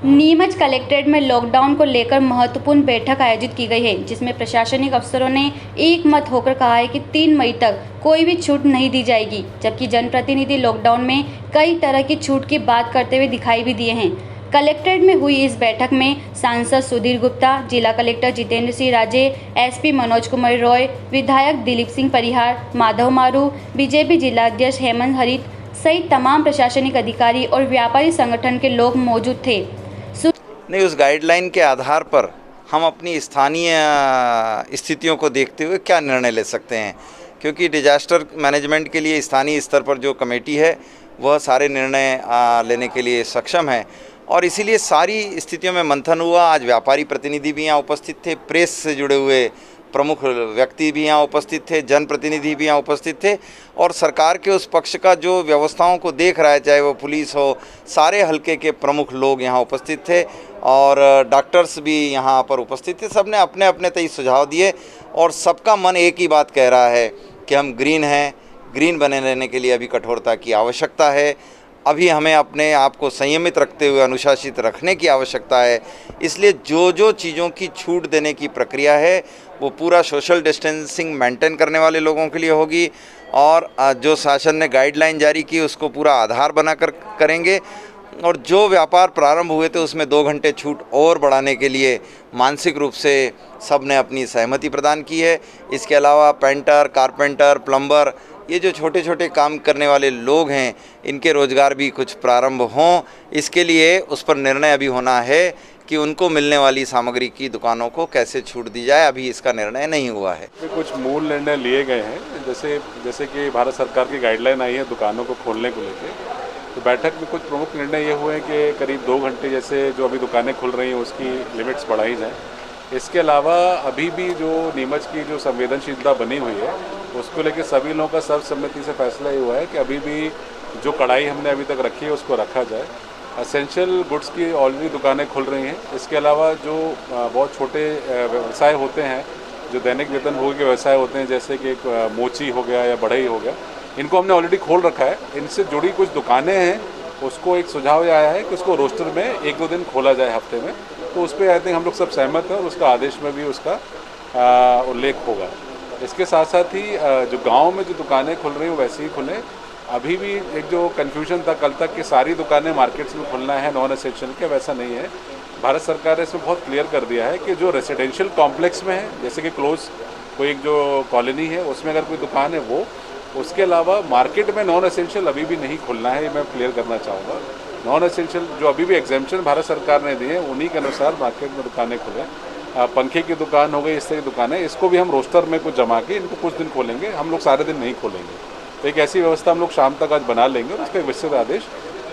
Neemuch collectorate में lockdown को लेकर महत्वपूर्ण बैठक आयोजित की गई है, जिसमें प्रशासनिक अफसरों ने एक मत होकर कहा है कि 3 मई तक कोई भी छूट नहीं दी जाएगी, जबकि जनप्रतिनिधि लॉकडाउन में कई तरह की छूट की बात करते हुए दिखाई भी दिए हैं। कलेक्ट्रेट में हुई इस बैठक में सांसद सुधीर गुप्ता, जिला कलेक्टर जितेंद्र सिंह राजे, एसपी मनोज कुमार रॉय, विधायक दिलीप सिंह परिहार, माधव मारू, बीजेपी जिलाध्यक्ष हेमंत हरित सहित तमाम प्रशासनिक अधिकारी और व्यापारी संगठन के लोग मौजूद थे। नहीं, उस गाइडलाइन के आधार पर हम अपनी स्थानीय स्थितियों को देखते हुए क्या निर्णय ले सकते हैं, क्योंकि डिजास्टर मैनेजमेंट के लिए स्थानीय स्तर पर जो कमेटी है वह सारे निर्णय लेने के लिए सक्षम है और इसीलिए सारी स्थितियों में मंथन हुआ। आज व्यापारी प्रतिनिधि भी यहाँ उपस्थित थे, प्रेस से जुड़े हुए प्रमुख व्यक्ति भी यहाँ उपस्थित थे, जनप्रतिनिधि भी यहाँ उपस्थित थे और सरकार के उस पक्ष का जो व्यवस्थाओं को देख रहा है, चाहे वो पुलिस हो, सारे हलके के प्रमुख लोग यहाँ उपस्थित थे और डॉक्टर्स भी यहाँ पर उपस्थित थे। सबने अपने अपने तय सुझाव दिए और सबका मन एक ही बात कह रहा है कि हम ग्रीन हैं, ग्रीन बने रहने के लिए अभी कठोरता की आवश्यकता है। अभी हमें अपने आप को संयमित रखते हुए अनुशासित रखने की आवश्यकता है। इसलिए जो जो चीज़ों की छूट देने की प्रक्रिया है वो पूरा सोशल डिस्टेंसिंग मेंटेन करने वाले लोगों के लिए होगी और जो शासन ने गाइडलाइन जारी की उसको पूरा आधार बनाकर करेंगे और जो व्यापार प्रारंभ हुए थे उसमें 2 घंटे छूट और बढ़ाने के लिए मानसिक रूप से सब ने अपनी सहमति प्रदान की है। इसके अलावा पेंटर, कारपेंटर, प्लम्बर, ये जो छोटे छोटे काम करने वाले लोग हैं इनके रोज़गार भी कुछ प्रारंभ हों, इसके लिए उस पर निर्णय अभी होना है कि उनको मिलने वाली सामग्री की दुकानों को कैसे छूट दी जाए। अभी इसका निर्णय नहीं हुआ है। कुछ मूल निर्णय लिए गए हैं, जैसे कि भारत सरकार की गाइडलाइन आई है दुकानों को खोलने को लेकर, तो बैठक में कुछ प्रमुख निर्णय ये हुए कि करीब 2 घंटे जैसे जो अभी दुकानें खुल रही हैं उसकी लिमिट्स बढ़ाई जाए। इसके अलावा अभी भी जो नीमच की जो संवेदनशीलता बनी हुई है उसको लेकर सभी लोगों का सर्वसम्मति से फैसला ये हुआ है कि अभी भी जो कड़ाई हमने अभी तक रखी है उसको रखा जाए। एसेंशियल गुड्स की ऑलरेडी दुकानें खुल रही हैं। इसके अलावा जो बहुत छोटे व्यवसाय होते हैं, जो दैनिक वेतन भोगी के व्यवसाय होते हैं, जैसे कि मोची हो गया या बढ़ई हो गया, इनको हमने ऑलरेडी खोल रखा है। इनसे जुड़ी कुछ दुकानें हैं, उसको एक सुझाव ये आया है कि उसको रोस्टर में 1-2 दिन खोला जाए हफ्ते में, तो उस पर आई थिंक हम लोग सब सहमत हैं और उसका आदेश में भी उसका उल्लेख होगा। इसके साथ साथ ही जो गांव में जो दुकानें खुल रही हैं वैसे ही खुलें। अभी भी एक जो कन्फ्यूजन था कल तक कि सारी दुकानें मार्केट्स में खुलना है नॉन एसेंशियल के, वैसा नहीं है। भारत सरकार ने इसमें बहुत क्लियर कर दिया है कि जो रेसिडेंशियल कॉम्प्लेक्स में है, जैसे कि क्लोज कोई एक जो कॉलोनी है उसमें अगर कोई दुकान है वो, उसके अलावा मार्केट में नॉन एसेंशियल अभी भी नहीं खुलना है। ये मैं क्लियर करना चाहूँगा। नॉन एसेंशियल जो अभी भी एग्जेम्पशन भारत सरकार ने दिए उन्हीं के अनुसार मार्केट में दुकानें खुलें। पंखे की दुकान हो गई, इस तरह की दुकानें, इसको भी हम रोस्टर में कुछ जमा के इनको कुछ दिन खोलेंगे, हम लोग सारे दिन नहीं खोलेंगे। तो एक ऐसी व्यवस्था हम लोग शाम तक आज बना लेंगे और उसका एक विस्तृत आदेश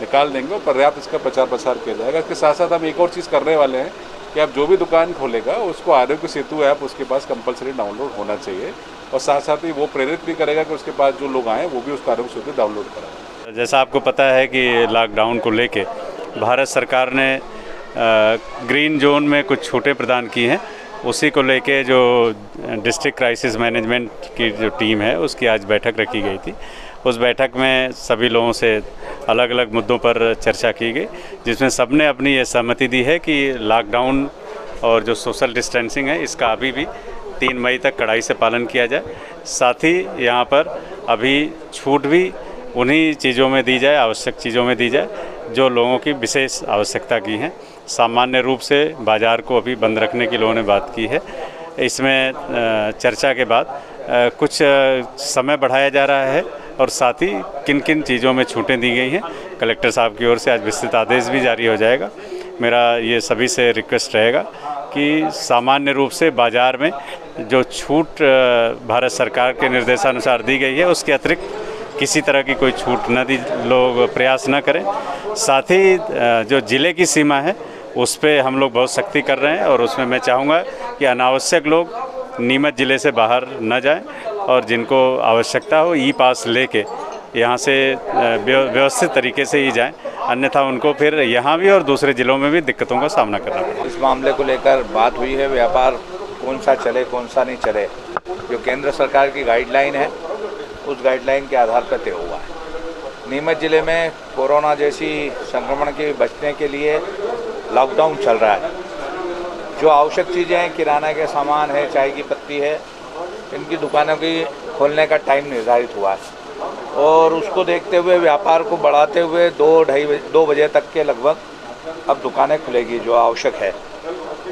निकाल देंगे और पर्याप्त इसका प्रचार प्रसार किया जाएगा। इसके साथ साथ हम एक और चीज़ करने वाले हैं कि अब जो भी दुकान खोलेगा उसको आरोग्य सेतु ऐप उसके पास कंपलसरी डाउनलोड होना चाहिए और साथ साथ ही वो प्रेरित भी करेगा कि उसके पास जो लोग आएँ वो भी उसका आरोग्य सेतु डाउनलोड कराएं। जैसा आपको पता है कि लॉकडाउन को लेके भारत सरकार ने ग्रीन जोन में कुछ छूटें प्रदान की हैं, उसी को लेके जो डिस्ट्रिक्ट क्राइसिस मैनेजमेंट की जो टीम है उसकी आज बैठक रखी गई थी। उस बैठक में सभी लोगों से अलग अलग मुद्दों पर चर्चा की गई, जिसमें सबने अपनी ये सहमति दी है कि लॉकडाउन और जो सोशल डिस्टेंसिंग है इसका अभी भी 3 मई तक कड़ाई से पालन किया जाए। साथ ही यहाँ पर अभी छूट भी उन्हीं चीज़ों में दी जाए, आवश्यक चीज़ों में दी जाए जो लोगों की विशेष आवश्यकता की हैं। सामान्य रूप से बाज़ार को अभी बंद रखने की लोगों ने बात की है। इसमें चर्चा के बाद कुछ समय बढ़ाया जा रहा है और साथ ही किन किन चीज़ों में छूटें दी गई हैं कलेक्टर साहब की ओर से आज विस्तृत आदेश भी जारी हो जाएगा। मेरा ये सभी से रिक्वेस्ट रहेगा कि सामान्य रूप से बाज़ार में जो छूट भारत सरकार के निर्देशानुसार दी गई है उसके अतिरिक्त किसी तरह की कोई छूट न दी, लोग प्रयास न करें। साथ ही जो ज़िले की सीमा है उस पे हम लोग बहुत सख्ती कर रहे हैं और उसमें मैं चाहूँगा कि अनावश्यक लोग नीमच ज़िले से बाहर न जाएं और जिनको आवश्यकता हो ई पास लेके यहाँ से व्यवस्थित तरीके से ही जाएं, अन्यथा उनको फिर यहाँ भी और दूसरे ज़िलों में भी दिक्कतों का सामना करना पड़ेगा। इस मामले को लेकर बात हुई है, व्यापार कौन सा चले कौन सा नहीं चले, जो केंद्र सरकार की गाइडलाइन है उस गाइडलाइन के आधार पर तय हुआ है। नीमच ज़िले में कोरोना जैसी संक्रमण के बचने के लिए लॉकडाउन चल रहा है। जो आवश्यक चीज़ें हैं, किराना के सामान है, चाय की पत्ती है, इनकी दुकानों की खोलने का टाइम निर्धारित हुआ है और उसको देखते हुए व्यापार को बढ़ाते हुए 2 बजे तक के लगभग अब दुकानें खुलेगी जो आवश्यक है।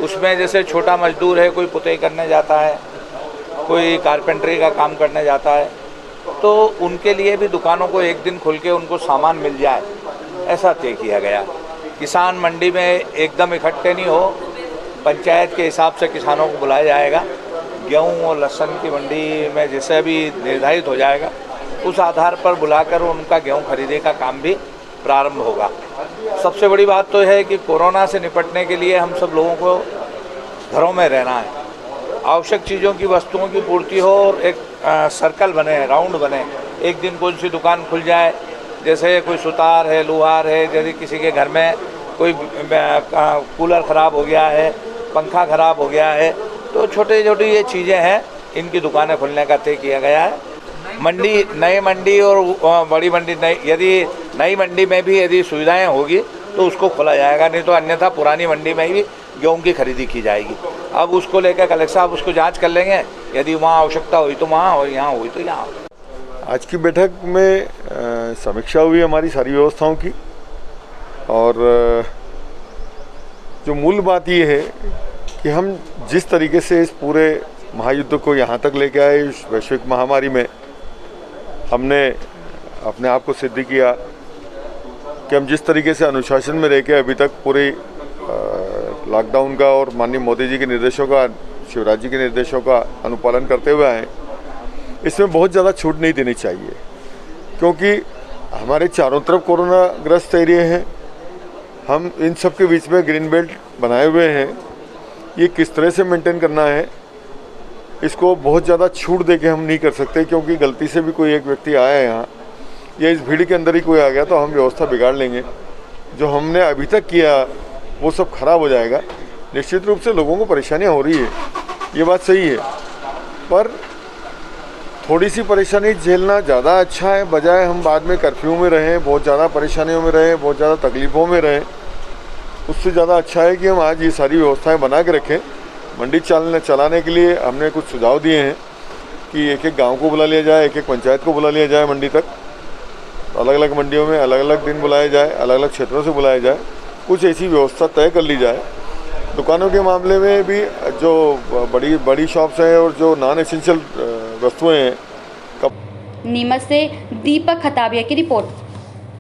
उसमें जैसे छोटा मजदूर है, कोई पुताई करने जाता है, कोई कारपेंटरी का काम करने जाता है, तो उनके लिए भी दुकानों को एक दिन खुल के उनको सामान मिल जाए, ऐसा तय किया गया। किसान मंडी में एकदम इकट्ठे नहीं हो, पंचायत के हिसाब से किसानों को बुलाया जाएगा। गेहूं और लहसुन की मंडी में जैसे भी निर्धारित हो जाएगा, उस आधार पर बुलाकर उनका गेहूं खरीदने का काम भी प्रारंभ होगा। सबसे बड़ी बात तो है कि कोरोना से निपटने के लिए हम सब लोगों को घरों में रहना है। आवश्यक चीज़ों की वस्तुओं की पूर्ति हो और एक सर्कल बने, राउंड बने। एक दिन कौन सी दुकान खुल जाए, जैसे कोई सुतार है, लोहार है, यदि किसी के घर में कोई कूलर ख़राब हो गया है, पंखा ख़राब हो गया है, तो छोटी छोटी ये चीज़ें हैं, इनकी दुकानें खुलने का तय किया गया है। मंडी, नई मंडी और बड़ी मंडी, यदि नई मंडी में भी यदि सुविधाएं होगी तो उसको खोला जाएगा, नहीं तो अन्यथा पुरानी मंडी में भी गेहूं की खरीदी की जाएगी। अब उसको लेकर कलेक्टर साहब उसको जांच कर लेंगे, यदि वहाँ आवश्यकता हुई तो वहाँ और यहाँ हुई तो यहाँ। आज की बैठक में समीक्षा हुई हमारी सारी व्यवस्थाओं की और जो मूल बात ये है कि हम जिस तरीके से इस पूरे महायुद्ध को यहाँ तक लेके आए, इस वैश्विक महामारी में हमने अपने आप को सिद्ध किया कि हम जिस तरीके से अनुशासन में रह के अभी तक पूरी लॉकडाउन का और माननीय मोदी जी के निर्देशों का, शिवराज जी के निर्देशों का अनुपालन करते हुए आए। इसमें बहुत ज़्यादा छूट नहीं देनी चाहिए क्योंकि हमारे चारों तरफ कोरोना ग्रस्त एरिए हैं। हम इन सब के बीच में ग्रीन बेल्ट बनाए हुए हैं। ये किस तरह से मेंटेन करना है, इसको बहुत ज़्यादा छूट दे के हम नहीं कर सकते क्योंकि गलती से भी कोई एक व्यक्ति आया यहाँ या इस भीड़ के अंदर ही कोई आ गया तो हम व्यवस्था बिगाड़ लेंगे। जो हमने अभी तक किया वो सब खराब हो जाएगा। निश्चित रूप से लोगों को परेशानियाँ हो रही है, ये बात सही है, पर थोड़ी सी परेशानी झेलना ज़्यादा अच्छा है, बजाय हम बाद में कर्फ्यू में रहें, बहुत ज़्यादा परेशानियों में रहें, बहुत ज़्यादा तकलीफ़ों में रहें। उससे ज़्यादा अच्छा है कि हम आज ये सारी व्यवस्थाएं बना के रखें। मंडी चलाने के लिए हमने कुछ सुझाव दिए हैं कि एक एक गांव को बुला लिया जाए, एक एक पंचायत को बुला लिया जाए मंडी तक, अलग अलग मंडियों में अलग अलग दिन बुलाया जाए, अलग अलग क्षेत्रों से बुलाया जाए, कुछ ऐसी व्यवस्था तय कर ली जाए। दुकानों के मामले में भी जो बड़ी शॉप्स हैं और जो नॉन एसेंशियल वस्तुएं हैं। नीमच से दीपक खताबिया की रिपोर्ट।